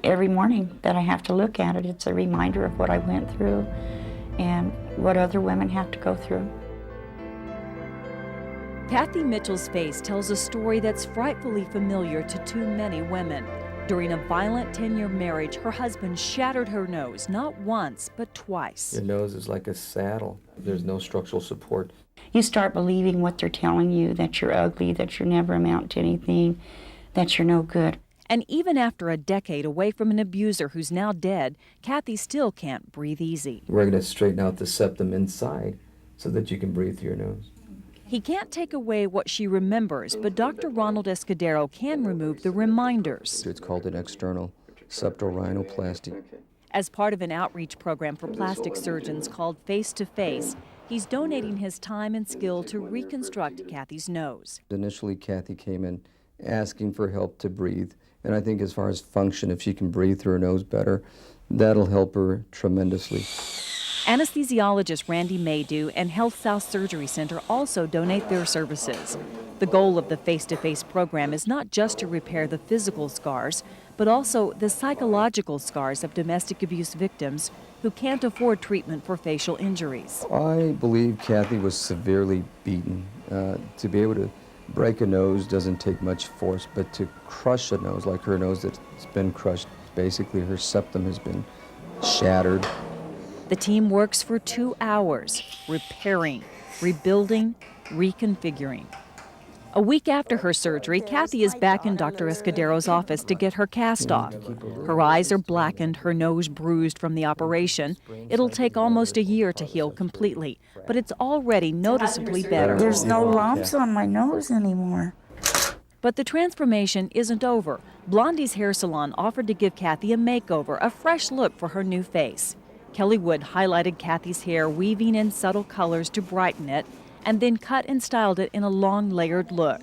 Every morning that I have to look at it, it's a reminder of what I went through and what other women have to go through. Kathy Mitchell's face tells a story that's frightfully familiar to too many women. During a violent 10-year marriage, her husband shattered her nose, not once, but twice. Your nose is like a saddle. There's no structural support. You start believing what they're telling you, that you're ugly, that you'll never amount to anything, that you're no good. And even after a decade away from an abuser who's now dead, Kathy still can't breathe easy. We're going to straighten out the septum inside so that you can breathe through your nose. He can't take away what she remembers, but Dr. Ronald Escudero can remove the reminders. It's called an external septal rhinoplasty. As part of an outreach program for plastic surgeons called Face to Face, he's donating his time and skill to reconstruct Kathy's nose. Initially, Kathy came in asking for help to breathe, and I think as far as function, if she can breathe through her nose better, that'll help her tremendously. Anesthesiologist Randy Maydew and Health South Surgery Center also donate their services. The goal of the Face-to-Face program is not just to repair the physical scars, but also the psychological scars of domestic abuse victims who can't afford treatment for facial injuries. I believe Kathy was severely beaten. To be able to break a nose doesn't take much force, but to crush a nose like her nose that's been crushed, basically her septum has been shattered. The team works for 2 hours, repairing, rebuilding, reconfiguring. A week after her surgery, Kathy is back in Dr. Escudero's office to get her cast off. Her eyes are blackened, her nose bruised from the operation. It'll take almost a year to heal completely, but it's already noticeably better. There's no lumps on my nose anymore. But the transformation isn't over. Blondie's Hair Salon offered to give Kathy a makeover, a fresh look for her new face. Kelly Wood highlighted Kathy's hair, weaving in subtle colors to brighten it, and then cut and styled it in a long, layered look.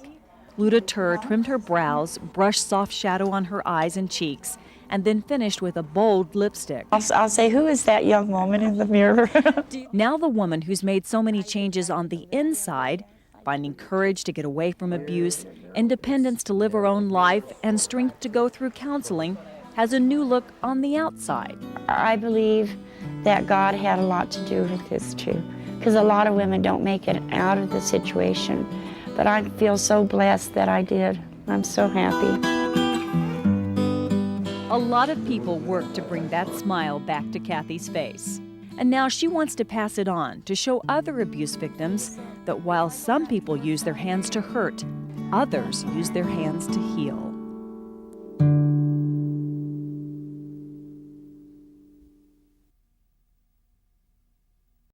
Luda Tur trimmed her brows, brushed soft shadow on her eyes and cheeks, and then finished with a bold lipstick. I'll say, who is that young woman in the mirror? Now the woman who's made so many changes on the inside, finding courage to get away from abuse, independence to live her own life, and strength to go through counseling, has a new look on the outside. I believe that God had a lot to do with this too, because a lot of women don't make it out of the situation, but I feel so blessed that I did. I'm so happy. A lot of people work to bring that smile back to Kathy's face. And now she wants to pass it on to show other abuse victims that while some people use their hands to hurt, others use their hands to heal.